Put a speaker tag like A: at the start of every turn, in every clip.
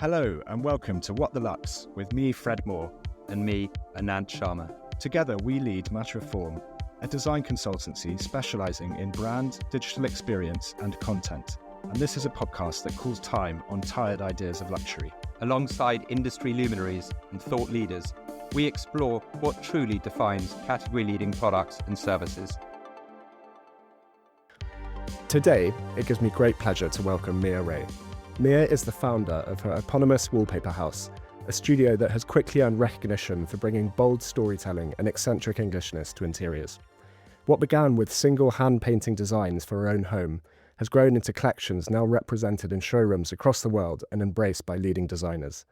A: Hello and welcome to What the Lux with me, Fred Moore.
B: And me, Anand Sharma.
A: Together we lead Matter of Form, a design consultancy specialising in brand, digital experience and content. And this is a podcast that calls time on tired ideas of luxury.
B: Alongside industry luminaries and thought leaders, we explore what truly defines category-leading products and services.
C: Today, it gives me great pleasure to welcome Mia Reay. Mia is the founder of her eponymous wallpaper house, a studio that has quickly earned recognition for bringing bold storytelling and eccentric Englishness to interiors. What began with single hand-painting designs for her own home has grown into collections now represented in showrooms across the world and embraced by leading designers.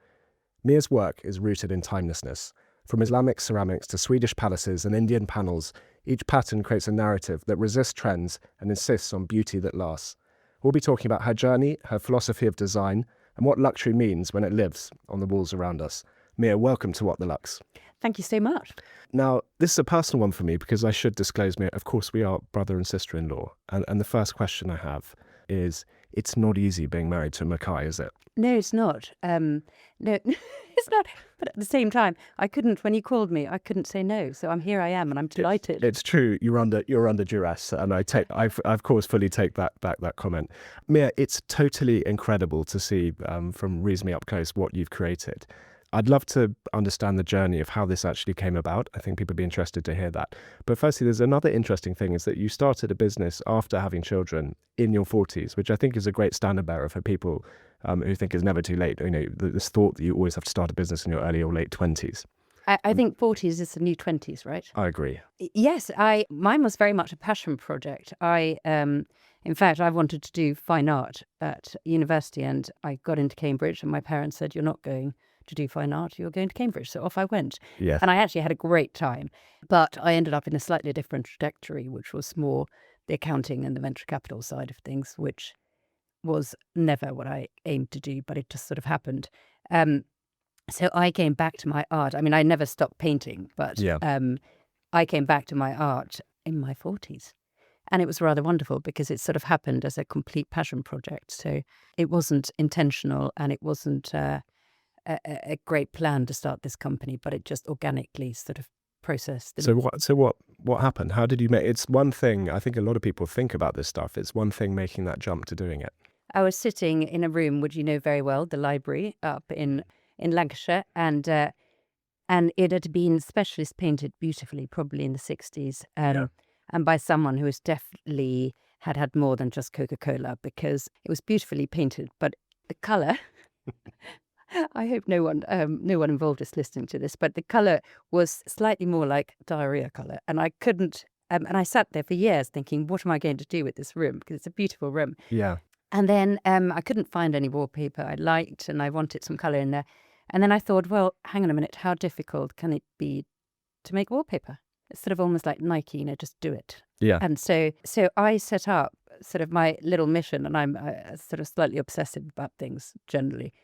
C: Mia's work is rooted in timelessness. From Islamic ceramics to Swedish palaces and Indian panels, each pattern creates a narrative that resists trends and insists on beauty that lasts. We'll be talking about her journey, her philosophy of design, and what luxury means when it lives on the walls around us. Mia, welcome to What the Lux.
D: Thank you so much.
C: Now, this is a personal one for me because I should disclose, Mia, of course we are brother and sister-in-law. And the first question I have is, it's not easy being married to Mackay, is it?
D: No, it's not. No, it's not. But at the same time, when you called me, I couldn't say no. So here I am and I'm delighted.
C: It's true. You're under duress. And I of course fully take that comment. Mia, it's totally incredible to see from reasonably up close what you've created. I'd love to understand the journey of how this actually came about. I think people would be interested to hear that. But firstly, there's another interesting thing is that you started a business after having children in your 40s, which I think is a great standard bearer for people who think it's never too late. You know, this thought that you always have to start a business in your early or late 20s.
D: I think 40s is the new 20s, right?
C: I agree.
D: Yes, mine was very much a passion project. In fact, I wanted to do fine art at university and I got into Cambridge and my parents said, "You're not going to do fine art, you're going to Cambridge." So off I went.
C: Yes.
D: And I actually had a great time. But I ended up in a slightly different trajectory, which was more the accounting and the venture capital side of things, which was never what I aimed to do, but it just sort of happened. So I came back to my art. I mean, I never stopped painting, but I came back to my art in my 40s. And it was rather wonderful because it sort of happened as a complete passion project. So it wasn't intentional and it wasn't a great plan to start this company, but it just organically sort of processed.
C: So what happened? How did you make? It's one thing. I think a lot of people think about this stuff. It's one thing making that jump to doing it.
D: I was sitting in a room, which you know very well, the library up in Lancashire, and it had been specialist painted beautifully, probably in the 60s, and by someone who was definitely had more than just Coca-Cola, because it was beautifully painted, but the colour. I hope no one involved is listening to this, but the colour was slightly more like diarrhea colour. And I couldn't, and I sat there for years thinking, what am I going to do with this room? Because it's a beautiful room.
C: Yeah.
D: And then I couldn't find any wallpaper I liked and I wanted some colour in there. And then I thought, well, hang on a minute, how difficult can it be to make wallpaper? It's sort of almost like Nike, just do it.
C: Yeah.
D: And so I set up sort of my little mission, and I'm sort of slightly obsessive about things generally.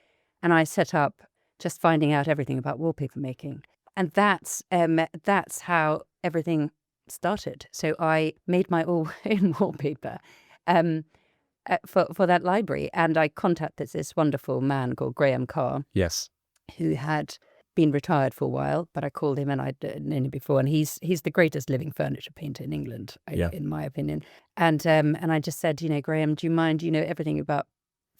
D: And I set up just finding out everything about wallpaper making. And that's how everything started. So I made my own wallpaper for that library. And I contacted this wonderful man called Graham Carr.
C: Yes.
D: Who had been retired for a while, but I called him and I'd known him before. And he's the greatest living furniture painter in England, in my opinion. And I just said, Graham, do you mind, everything about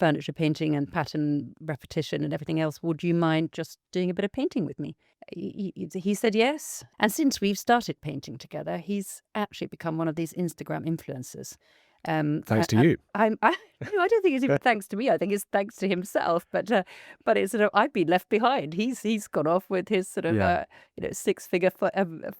D: furniture painting and pattern repetition and everything else, would you mind just doing a bit of painting with me? He said yes. And since we've started painting together, he's actually become one of these Instagram influencers.
C: Thanks to you.
D: I don't think it's even thanks to me. I think it's thanks to himself. But it's sort of, I've been left behind. He's gone off with his sort of 6-figure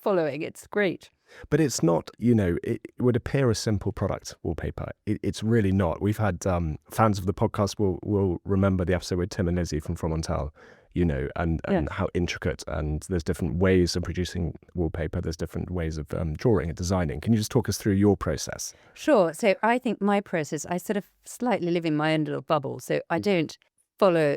D: following. It's great.
C: But it's not, it would appear a simple product, wallpaper. It's really not. We've had fans of the podcast will remember the episode with Tim and Lizzie from Fromental, and how intricate, and there's different ways of producing wallpaper. There's different ways of drawing and designing. Can you just talk us through your process?
D: Sure. So I think my process, I sort of slightly live in my own little bubble. So I don't follow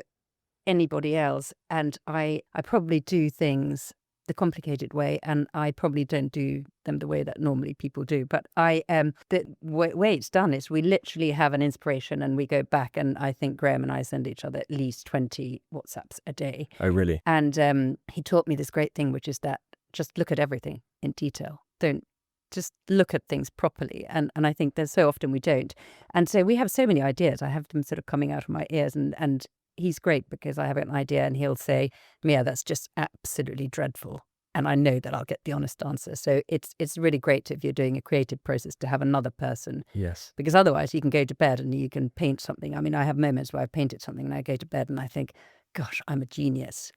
D: anybody else. And I probably do things the complicated way, and I probably don't do them the way that normally people do. But the way it's done is we literally have an inspiration and we go back, and I think Graham and I send each other at least 20 WhatsApps a day.
C: Oh, really?
D: And he taught me this great thing, which is that just look at everything in detail. Don't just look at things properly. And I think there's so often we don't. And so we have so many ideas. I have them sort of coming out of my ears, and he's great because I have an idea and he'll say, Mia, that's just absolutely dreadful. And I know that I'll get the honest answer. So it's really great if you're doing a creative process to have another person.
C: Yes.
D: Because otherwise you can go to bed and you can paint something. I mean, I have moments where I've painted something and I go to bed and I think, gosh, I'm a genius.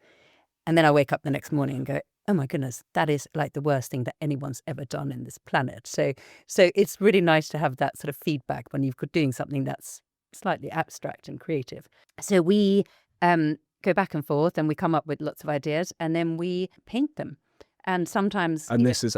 D: And then I wake up the next morning and go, oh my goodness, that is like the worst thing that anyone's ever done in this planet. So it's really nice to have that sort of feedback when you're doing something that's slightly abstract and creative. So we go back and forth and we come up with lots of ideas and then we paint them. And sometimes...
C: And this is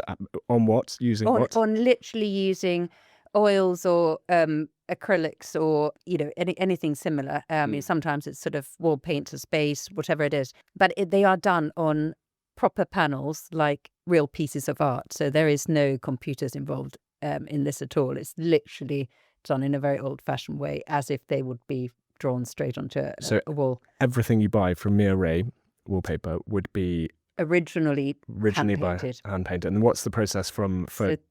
C: on what? Using what?
D: On literally using oils or acrylics or, anything similar. Sometimes it's sort of wall paint, a space, whatever it is. But they are done on proper panels, like real pieces of art. So there is no computers involved in this at all. It's literally done in a very old-fashioned way, as if they would be drawn straight onto a wall.
C: Everything you buy from Mia Reay wallpaper would be
D: originally
C: hand painted. And what's the process for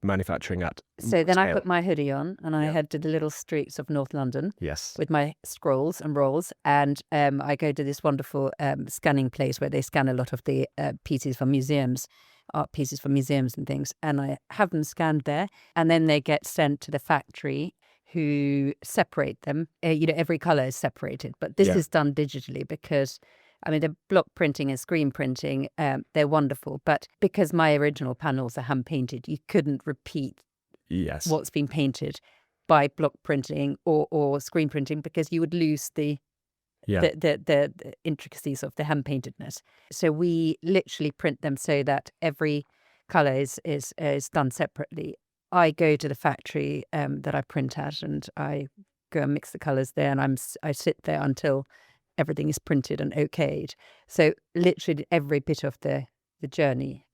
C: manufacturing at
D: So then
C: scale?
D: I put my hoodie on and I head to the little streets of North London with my scrolls and rolls, and I go to this wonderful scanning place where they scan a lot of the pieces from museums, art pieces from museums and things, and I have them scanned there, and then they get sent to the factory who separate them. Every colour is separated, but this is done digitally because the block printing and screen printing, they're wonderful. But because my original panels are hand painted, you couldn't repeat what's been painted by block printing or screen printing because you would lose the intricacies of the hand paintedness. So we literally print them so that every colour is done separately. I go to the factory that I print at and I go and mix the colours there, and I sit there until everything is printed and okayed. So literally every bit of the journey,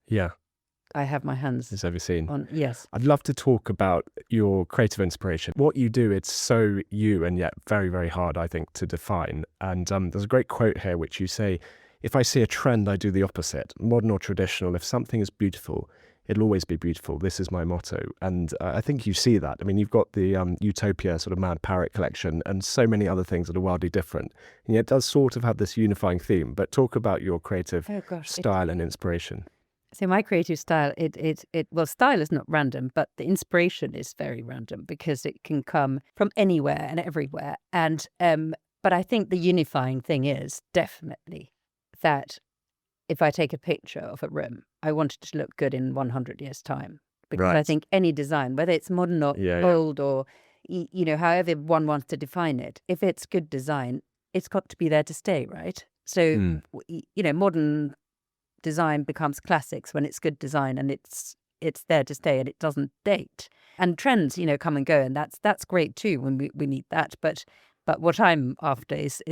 D: I have my hands
C: It's overseen.
D: on. Yes.
C: I'd love to talk about your creative inspiration. What you do, it's so you and yet very, very hard, I think, to define. And there's a great quote here which you say, if I see a trend, I do the opposite. Modern or traditional, if something is beautiful, it'll always be beautiful. This is my motto. And I think you see that. I mean, you've got the Utopia sort of Mad Parrot collection and so many other things that are wildly different. And yet it does sort of have this unifying theme. But talk about your creative style and inspiration.
D: So my creative style, style is not random, but the inspiration is very random because it can come from anywhere and everywhere. And but I think the unifying thing is definitely that if I take a picture of a room, I want it to look good in 100 years' time. Because I think any design, whether it's modern or old or, however one wants to define it, if it's good design, it's got to be there to stay, right? So, modern design becomes classics when it's good design and it's there to stay and it doesn't date. And trends, come and go, and that's great too when we need that. But what I'm after is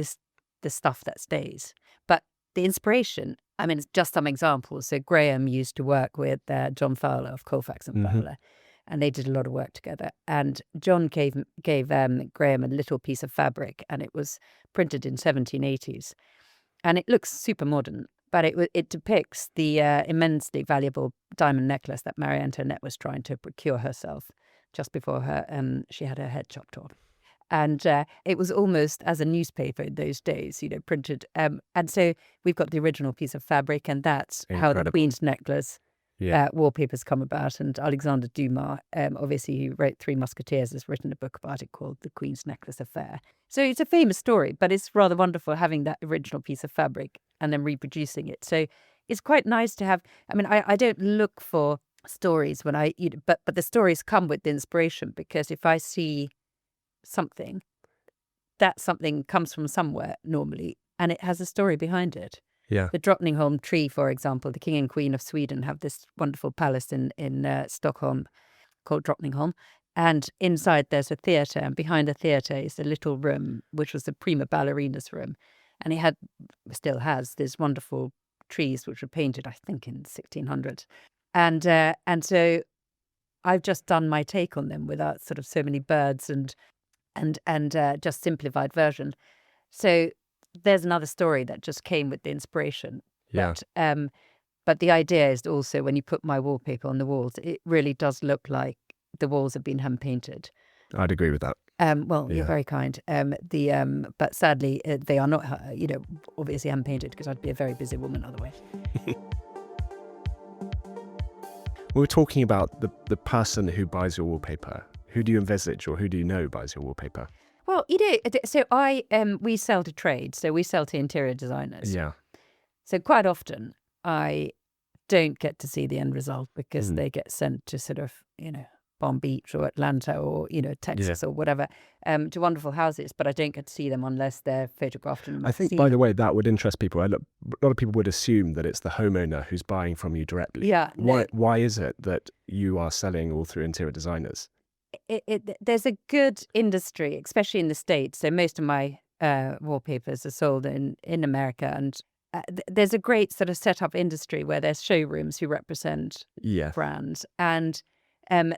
D: the stuff that stays. But the inspiration, it's just some examples. So Graham used to work with John Fowler of Colfax and Fowler, and they did a lot of work together. And John gave Graham a little piece of fabric, and it was printed in 1780s. And it looks super modern, but it depicts the immensely valuable diamond necklace that Marie Antoinette was trying to procure herself just before she had her head chopped off. And it was almost as a newspaper in those days, printed. And so we've got the original piece of fabric, and that's how the Queen's necklace wallpapers come about. And Alexander Dumas, obviously, who wrote Three Musketeers, has written a book about it called The Queen's Necklace Affair. So it's a famous story, but it's rather wonderful having that original piece of fabric and then reproducing it. So it's quite nice to have. I don't look for stories when but the stories come with the inspiration, because if I see something, that something comes from somewhere normally, and it has a story behind it. The Drottningholm tree, for example, the King and Queen of Sweden have this wonderful palace in Stockholm called Drottningholm, and inside there's a theatre, and behind the theatre is a little room which was the prima ballerina's room, and it still has this wonderful trees which were painted, I think, in 1600s. And so I've just done my take on them without sort of so many birds and just simplified version. So there's another story that just came with the inspiration.
C: Yeah.
D: But the idea is also when you put my wallpaper on the walls, it really does look like the walls have been hand painted.
C: I'd agree with that.
D: Well, you're very kind. But sadly, they are not, obviously hand painted, because I'd be a very busy woman otherwise.
C: We were talking about the person who buys your wallpaper. Who do you envisage, or who do you know buys your wallpaper?
D: Well, so we sell to trade, so we sell to interior designers.
C: Yeah.
D: So quite often I don't get to see the end result because they get sent to sort of, Palm Beach or Atlanta or, Texas or whatever, to wonderful houses, but I don't get to see them unless they're photographed in a magazine.
C: I think, by the way, that would interest people. A lot of people would assume that it's the homeowner who's buying from you directly.
D: Yeah.
C: Why is it that you are selling all through interior designers?
D: There's a good industry, especially in the States. So most of my wallpapers are sold in America, and there's a great sort of set up industry where there's showrooms who represent brands, and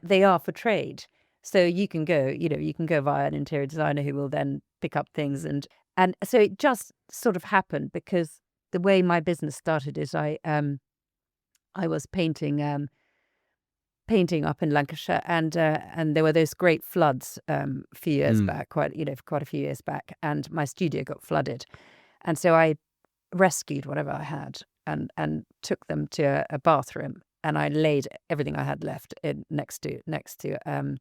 D: they are for trade. So you can go via an interior designer who will then pick up things, and so it just sort of happened because the way my business started is I was painting up in Lancashire, and there were those great floods a few years back, quite a few years back, and my studio got flooded, and so I rescued whatever I had and took them to a bathroom, and I laid everything I had left next to the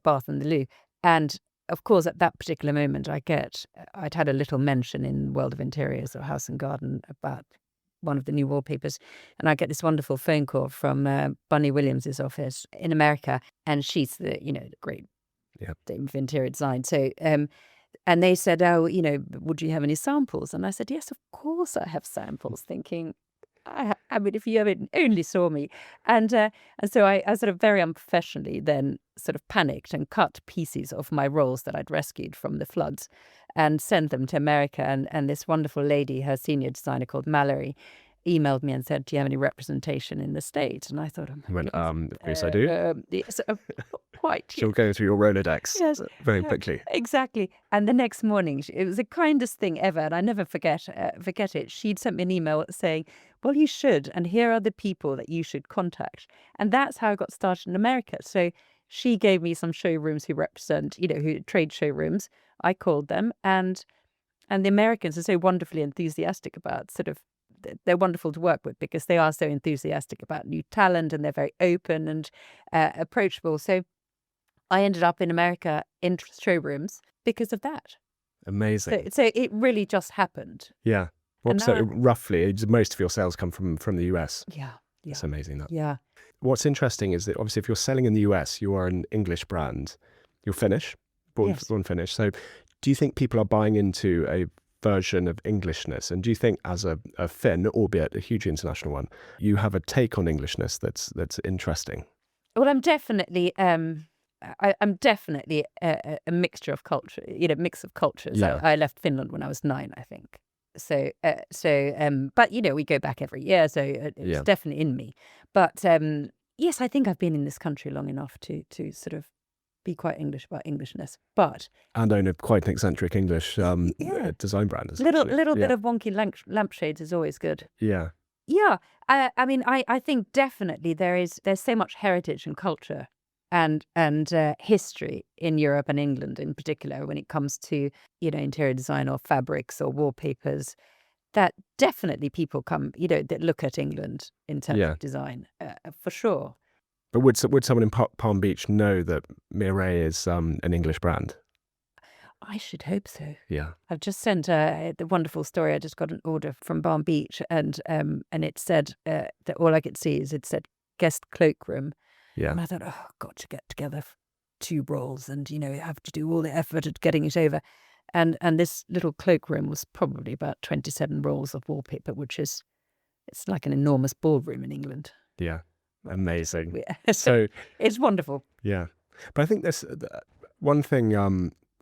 D: bath and the loo, and of course at that particular moment I'd had a little mention in World of Interiors or House and Garden about one of the new wallpapers, and I get this wonderful phone call from Bunny Williams's office in America, and she's the great dame of interior design. So and they said, would you have any samples? And I said, yes, of course I have samples, thinking, I mean, if you only saw me. And so I sort of very unprofessionally then sort of panicked and cut pieces of my rolls that I'd rescued from the floods and sent them to America. And this wonderful lady, her senior designer called Mallory, emailed me and said, do you have any representation in the States? And I thought,
C: of course I do.
D: Yes, quite.
C: She'll go through your Rolodex very quickly.
D: Exactly. And the next morning, it was the kindest thing ever, and I never forget it. She'd sent me an email saying, well, you should, and here are the people that you should contact. And that's how I got started in America. So she gave me some showrooms who represent, who trade showrooms. I called them, and the Americans are so wonderfully enthusiastic about they're wonderful to work with because they are so enthusiastic about new talent, and they're very open and approachable. So I ended up in America in showrooms because of that.
C: Amazing.
D: So it really just happened.
C: Yeah. Roughly, most of your sales come from the US.
D: Yeah.
C: It's amazing that.
D: Yeah.
C: What's interesting is that obviously if you're selling in the US, you are an English brand. You're Finnish, born Finnish. So do you think people are buying into a version of Englishness? And do you think as a Finn, albeit a huge international one, you have a take on Englishness that's interesting?
D: Well, I'm definitely I'm definitely a mixture of culture, mix of cultures.
C: Yeah.
D: I left Finland when I was 9, I think. So but we go back every year, so it's definitely in me. But yes, I think I've been in this country long enough to sort of be quite English about Englishness,
C: and own quite an eccentric English design brand.
D: Little bit of wonky lampshades is always good.
C: Yeah.
D: Yeah, I mean, I think definitely there's so much heritage and culture and history in Europe and England in particular when it comes to interior design or fabrics or wallpapers, that definitely people come that look at England in terms of design for sure.
C: But would someone in Palm Beach know that Mia Reay is an English brand?
D: I should hope so.
C: Yeah.
D: I've just sent the wonderful story. I just got an order from Palm Beach, and it said that all I could see is it said guest cloakroom.
C: Yeah.
D: And I thought, oh, got to get together 2 rolls, and you have to do all the effort of getting it over. And this little cloakroom was probably about 27 rolls of wallpaper, it's like an enormous ballroom in England.
C: Yeah. Amazing.
D: So it's wonderful.
C: Yeah. But I think there's one thing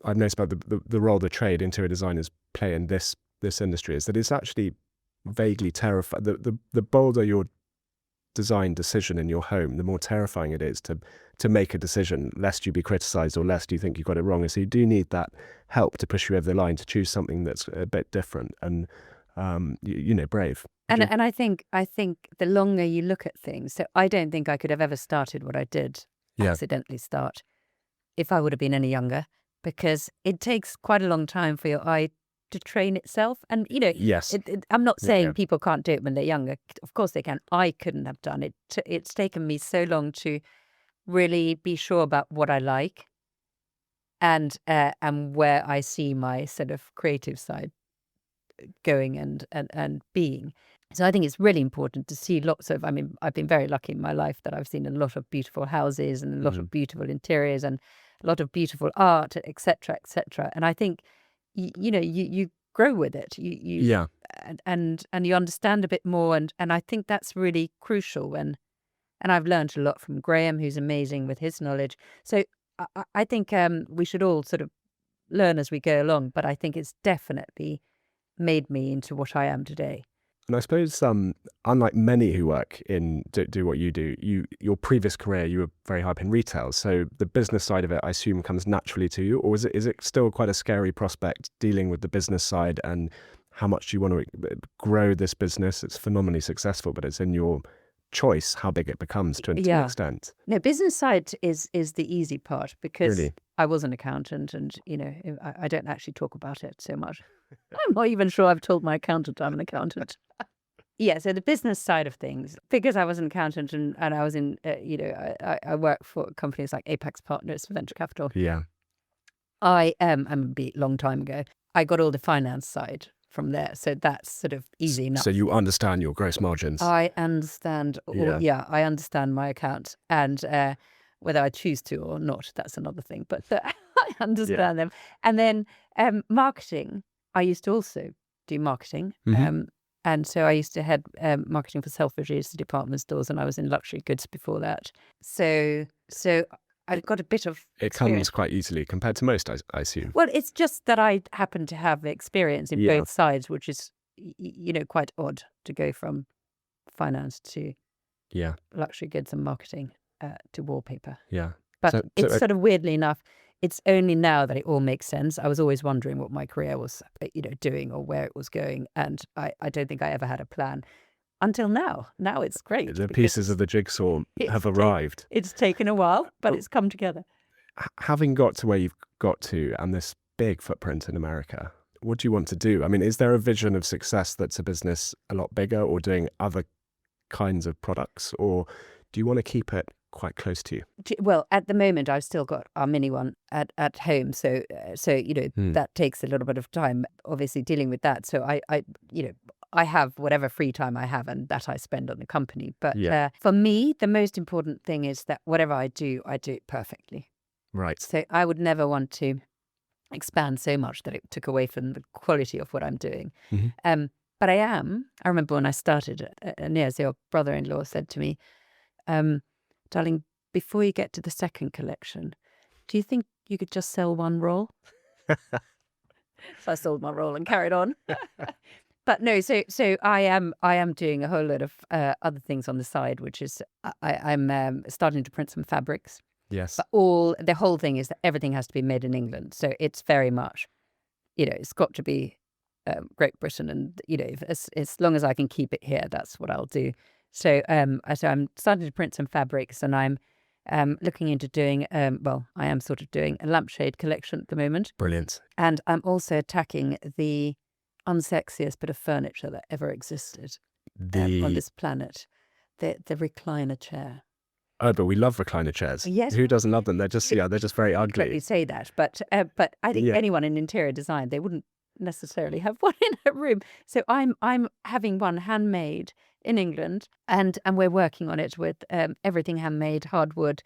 C: I've noticed about the role the trade interior designers play in this industry is that it's actually vaguely terrified. The bolder your design decision in your home, the more terrifying it is to make a decision, lest you be criticised or lest you think you got it wrong. And so you do need that help to push you over the line to choose something that's a bit different and brave.
D: And I think the longer you look at things, so I don't think I could have ever started what I did, accidentally start, if I would have been any younger, because it takes quite a long time for your eye to train itself. And,
C: Yes.
D: I'm not saying people can't do it when they're younger. Of course they can. I couldn't have done it. It's taken me so long to really be sure about what I like and where I see my sort of creative side going and being. So I think it's really important to see lots of, I've been very lucky in my life that I've seen a lot of beautiful houses and a lot of beautiful interiors and a lot of beautiful art, etc., etc. And I think, you grow with it. And you understand a bit more. And I think that's really crucial. And I've learned a lot from Graham, who's amazing with his knowledge. So I think we should all sort of learn as we go along. But I think it's definitely made me into what I am today.
C: And I suppose, unlike many who work in do what you do, your previous career, you were very high up in retail. So the business side of it, I assume, comes naturally to you, or is it still quite a scary prospect dealing with the business side? And how much do you want to grow this business? It's phenomenally successful, but it's in your choice how big it becomes to an extent.
D: No, business side is the easy part, because
C: Really?
D: I was an accountant, and I don't actually talk about it so much. I'm not even sure I've told my accountant I'm an accountant. Yeah, so the business side of things, because I was an accountant and I was in, I work for companies like Apex Partners for venture capital.
C: Yeah.
D: I a long time ago, I got all the finance side from there, so that's sort of easy enough.
C: So you understand your gross margins.
D: I understand. I understand my account, and whether I choose to or not, that's another thing. But I understand them. And then marketing, I used to also do marketing. And so I used to head marketing for Selfridges, department stores, and I was in luxury goods before that. So I got a bit of experience.
C: Comes quite easily compared to most, I assume.
D: Well, it's just that I happen to have experience in both sides, which is, quite odd to go from finance to luxury goods and marketing to wallpaper.
C: Yeah.
D: But it's sort of weirdly enough, it's only now that it all makes sense. I was always wondering what my career was, doing or where it was going. And I don't think I ever had a plan until now. Now it's great.
C: The pieces of the jigsaw have arrived.
D: It's taken a while, but it's come together.
C: Having got to where you've got to and this big footprint in America, what do you want to do? I mean, is there a vision of success that's a business a lot bigger or doing other kinds of products? Or do you want to keep it quite close to you?
D: Well, at the moment, I've still got our mini one at home, so that takes a little bit of time, obviously, dealing with that. So I have whatever free time I have, and that I spend on the company. But for me, the most important thing is that whatever I do it perfectly.
C: Right.
D: So I would never want to expand so much that it took away from the quality of what I'm doing. But I remember when I started, Niaz, your brother-in-law, said to me, darling, before you get to the second collection, do you think you could just sell one roll? So I sold my roll and carried on. But no, so I am doing a whole lot of other things on the side, which is I'm starting to print some fabrics.
C: Yes.
D: But the whole thing is that everything has to be made in England. So it's very much, it's got to be Great Britain, and as long as I can keep it here, that's what I'll do. So I'm starting to print some fabrics, and I'm looking into doing, I am sort of doing a lampshade collection at the moment.
C: Brilliant.
D: And I'm also attacking the unsexiest bit of furniture that ever existed on this planet, the recliner chair.
C: Oh, but we love recliner chairs.
D: Yes.
C: Who doesn't love them? They're just very ugly.
D: You say that, but I think anyone in interior design, they wouldn't necessarily have one in a room. So I'm having one handmade in England, and we're working on it with everything handmade, hardwood,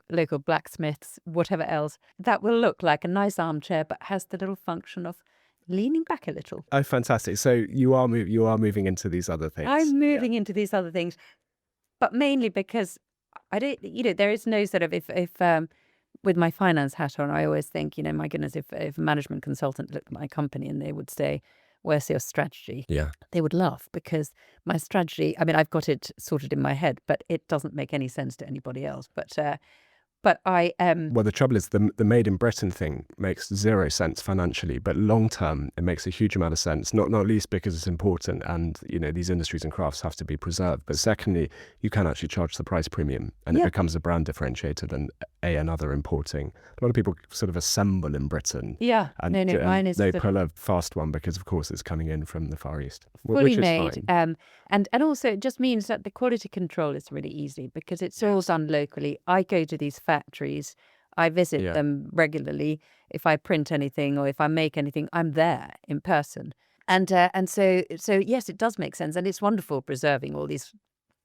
D: local blacksmiths, whatever else. That will look like a nice armchair, but has the little function of leaning back a little.
C: Oh, fantastic! So you are moving into these other things.
D: I'm moving into these other things, but mainly because I don't. There is no sort of if with my finance hat on, I always think, my goodness, if a management consultant looked at my company and they would say, where's your strategy?
C: Yeah.
D: They would laugh because my strategy, I mean, I've got it sorted in my head, but it doesn't make any sense to anybody else. But I
C: Well, the trouble is the made in Britain thing makes zero sense financially, but long term it makes a huge amount of sense. Not least because it's important, and these industries and crafts have to be preserved. But secondly, you can actually charge the price premium, and it becomes a brand differentiator than another importing. A lot of people sort of assemble in Britain.
D: Yeah,
C: and
D: mine is
C: they pull a fast one because of course it's coming in from the Far East,
D: fully
C: which is
D: made.
C: fine.
D: And also it just means that the quality control is really easy because it's all done locally. I go to these factories, I visit them regularly. If I print anything or if I make anything, I'm there in person. And so yes, it does make sense, and it's wonderful preserving all these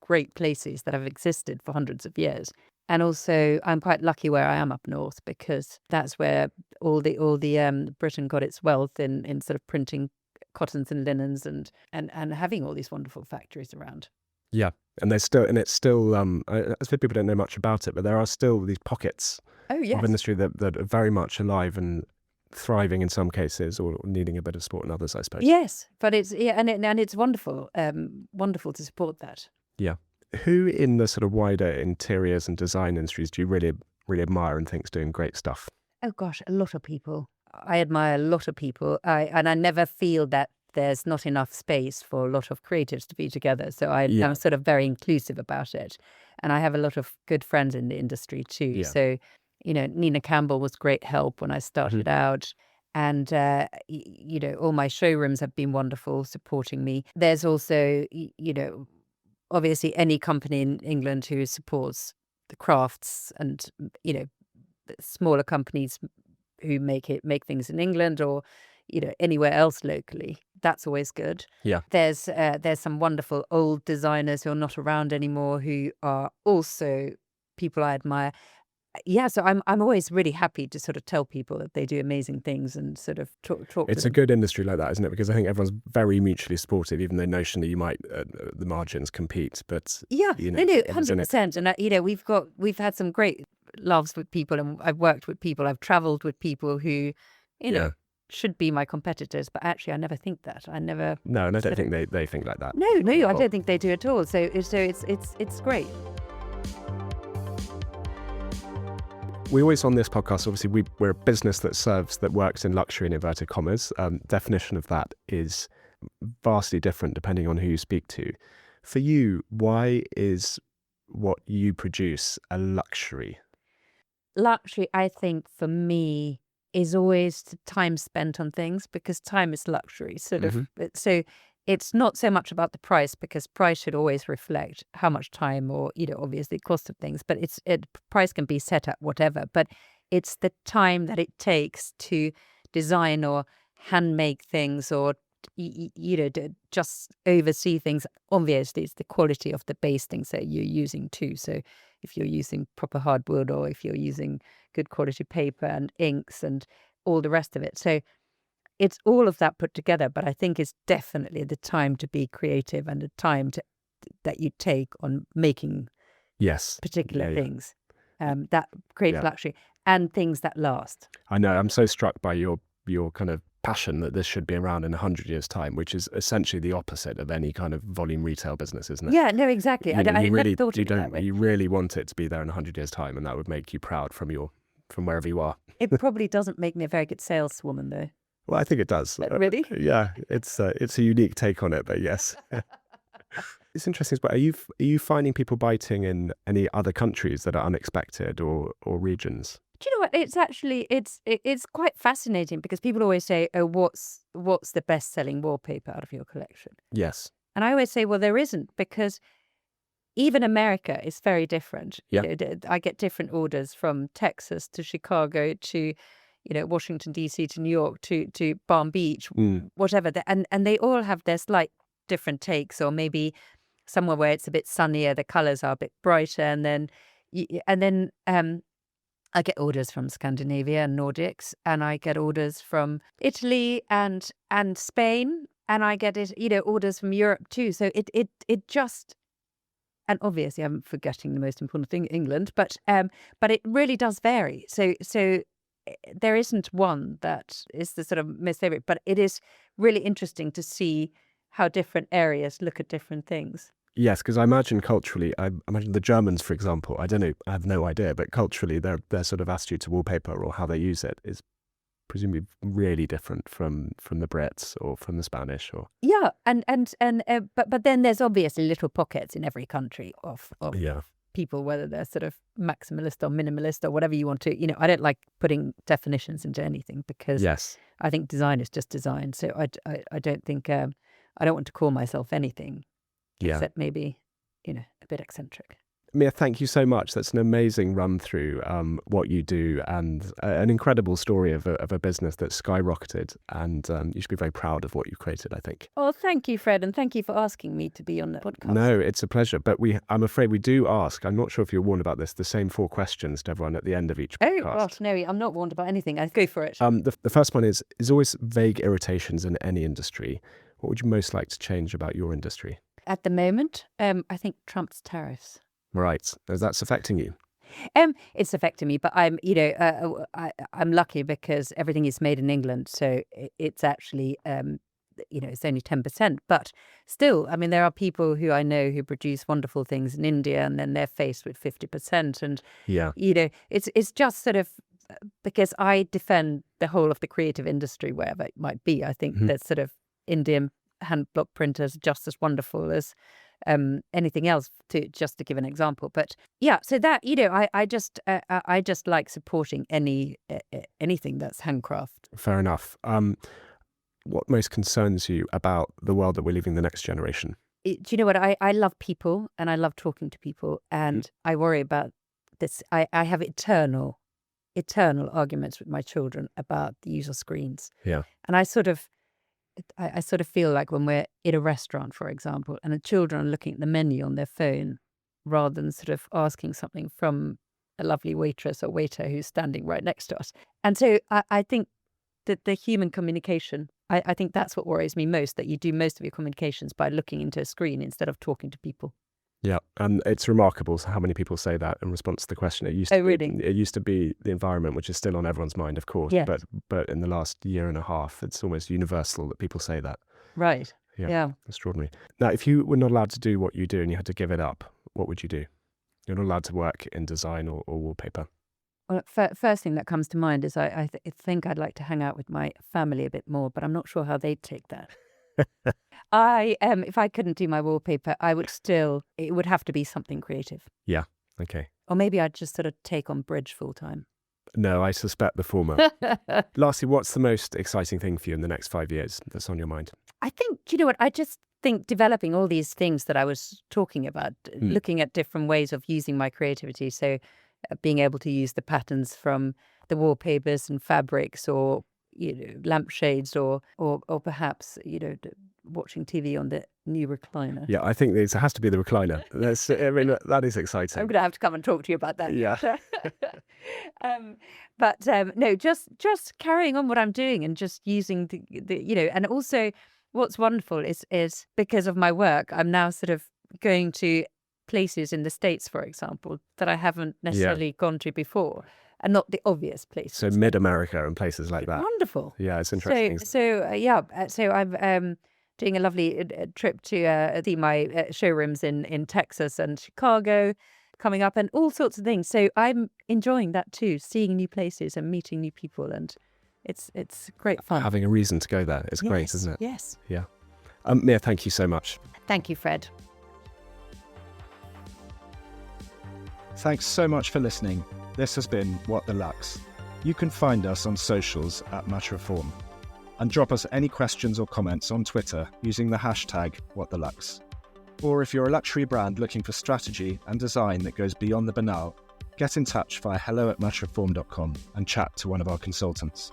D: great places that have existed for hundreds of years. And also, I'm quite lucky where I am up north because that's where all the Britain got its wealth in sort of printing cottons and linens and having all these wonderful factories around.
C: Yeah, and it's still I suppose people don't know much about it, but there are still these pockets of industry that are very much alive and thriving in some cases, or needing a bit of support in others, I suppose.
D: Yes, but it's and it's wonderful, wonderful to support that.
C: Yeah. Who in the sort of wider interiors and design industries do you really, really admire and think is doing great stuff?
D: Oh gosh, a lot of people. I admire a lot of people. I never feel that there's not enough space for a lot of creatives to be together. So I'm sort of very inclusive about it. And I have a lot of good friends in the industry too.
C: Yeah.
D: So, Nina Campbell was great help when I started out. And, all my showrooms have been wonderful supporting me. There's also, obviously any company in England who supports the crafts and, smaller companies who make things in England or, anywhere else locally. That's always good.
C: Yeah.
D: There's some wonderful old designers who are not around anymore who are also people I admire. Yeah, so I'm always really happy to sort of tell people that they do amazing things and sort of talk
C: It's
D: to
C: a
D: them.
C: good industry like that, isn't it? Because I think everyone's very mutually supportive, even though notionally you might the margins compete. But
D: Yeah, no,
C: everyone's in it.
D: 100%. And we've had some great loves with people, and I've worked with people, I've travelled with people who, should be my competitors, but actually I never think that. I never.
C: No, and I don't think they think like that.
D: No, I don't think they do at all. So it's great.
C: We always on this podcast, obviously, we're a business that works in luxury in inverted commas. Definition of that is vastly different depending on who you speak to. For you, why is what you produce a luxury?
D: Luxury, I think, for me, is always the time spent on things, because time is luxury. Sort of. So it's not so much about the price, because price should always reflect how much time or, obviously cost of things. But price can be set at whatever. But it's the time that it takes to design or hand make things or, to just oversee things. Obviously, it's the quality of the base things that you're using too. So if you're using proper hardwood or if you're using good quality paper and inks and all the rest of it. So it's all of that put together, but I think it's definitely the time to be creative and the time that you take on making particular things that creates luxury and things that last.
C: I know. I'm so struck by your kind of passion that this should be around in 100 years' time, which is essentially the opposite of any kind of volume retail business, isn't it?
D: Yeah, no, exactly. I never thought of it that way.
C: You really want it to be there in 100 years' time, and that would make you proud from wherever you are.
D: It probably doesn't make me a very good saleswoman, though.
C: Well, I think it does.
D: Really?
C: Yeah, it's a unique take on it, but yes. It's interesting. But are you finding people biting in any other countries that are unexpected or regions?
D: Do you know what? It's actually it's quite fascinating, because people always say, "Oh, what's the best-selling wallpaper out of your collection?"
C: Yes.
D: And I always say, well, there isn't, because even America is very different.
C: Yeah.
D: I get different orders from Texas to Chicago to, Washington D.C. to New York to Palm Beach, whatever. And they all have their slight different takes, or maybe somewhere where it's a bit sunnier, the colours are a bit brighter, and then I get orders from Scandinavia and Nordics, and I get orders from Italy and Spain, and I get orders from Europe too. So it just, and obviously I'm forgetting the most important thing, England, but it really does vary. So there isn't one that is the sort of most favorite, but it is really interesting to see how different areas look at different things.
C: Yes, because I imagine culturally, I imagine the Germans, for example, I don't know, I have no idea, but culturally their sort of attitude to wallpaper or how they use it is presumably really different from the Brits or from the Spanish or
D: Yeah, but then there's obviously little pockets in every country of people, whether they're sort of maximalist or minimalist or whatever you want to. I don't like putting definitions into anything because I think design is just design. So I don't think I don't want to call myself anything except maybe a bit eccentric.
C: Mia, thank you so much. That's an amazing run through what you do and an incredible story of a business that's skyrocketed. And you should be very proud of what you've created, I think.
D: Oh, thank you, Fred. And thank you for asking me to be on the podcast.
C: No, it's a pleasure. But I'm afraid we do ask, I'm not sure if you're warned about this, the same 4 questions to everyone at the end of each podcast.
D: Oh, gosh, no, I'm not warned about anything. I go for it.
C: The first one is always vague irritations in any industry. What would you most like to change about your industry?
D: At the moment, I think Trump's tariffs.
C: Right. That's affecting you?
D: It's affecting me, but I'm lucky because everything is made in England, so it's actually it's only 10%. But still, I mean, there are people who I know who produce wonderful things in India, and then they're faced with 50%, and it's just sort of because I defend the whole of the creative industry, wherever it might be. I think that sort of Indian hand block printers are just as wonderful as anything else, to give an example. But so that I just like supporting anything that's handcraft.
C: Fair enough. What most concerns you about the world that we're leaving the next generation?
D: Do you know what? I love people and I love talking to people, and I worry about this. I have eternal arguments with my children about the use of screens.
C: Yeah.
D: And I sort of feel like when we're in a restaurant, for example, and the children are looking at the menu on their phone rather than sort of asking something from a lovely waitress or waiter who's standing right next to us. And so I think that the human communication, I think that's what worries me most, that you do most of your communications by looking into a screen instead of talking to people.
C: Yeah, and it's remarkable how many people say that in response to the question. It used to be the environment, which is still on everyone's mind, of course.
D: Yes.
C: But in the last year and a half, it's almost universal that people say that.
D: Right. Yeah.
C: Extraordinary. Now, if you were not allowed to do what you do and you had to give it up, what would you do? You're not allowed to work in design or wallpaper.
D: Well, first thing that comes to mind is I think I'd like to hang out with my family a bit more, but I'm not sure how they'd take that. If I couldn't do my wallpaper, it would have to be something creative.
C: Yeah. Okay.
D: Or maybe I'd just sort of take on bridge full time.
C: No, I suspect the former. Lastly, what's the most exciting thing for you in the next 5 years that's on your mind?
D: I think, you know what, I just think developing all these things that I was talking about, looking at different ways of using my creativity. So being able to use the patterns from the wallpapers and fabrics, or lampshades, or perhaps watching TV on the new recliner.
C: Yeah, I think it has to be the recliner. That is exciting.
D: I'm going to have to come and talk to you about that.
C: Yeah.
D: No, just carrying on what I'm doing and just using the and also what's wonderful is because of my work, I'm now sort of going to places in the States, for example, that I haven't necessarily gone to before. And not the obvious places.
C: So mid-America and places like that.
D: Wonderful.
C: Yeah, it's interesting.
D: So I'm doing a lovely trip to see my showrooms in Texas and Chicago coming up, and all sorts of things. So I'm enjoying that too, seeing new places and meeting new people, and it's great fun.
C: Having a reason to go there. It's great, isn't it?
D: Yes.
C: Yeah. Mia, thank you so much.
D: Thank you, Fred.
A: Thanks so much for listening. This has been What the Lux. You can find us on socials at Matchreform, and drop us any questions or comments on Twitter using the hashtag #WhatTheLux. Or if you're a luxury brand looking for strategy and design that goes beyond the banal, get in touch via hello@matchreform.com and chat to one of our consultants.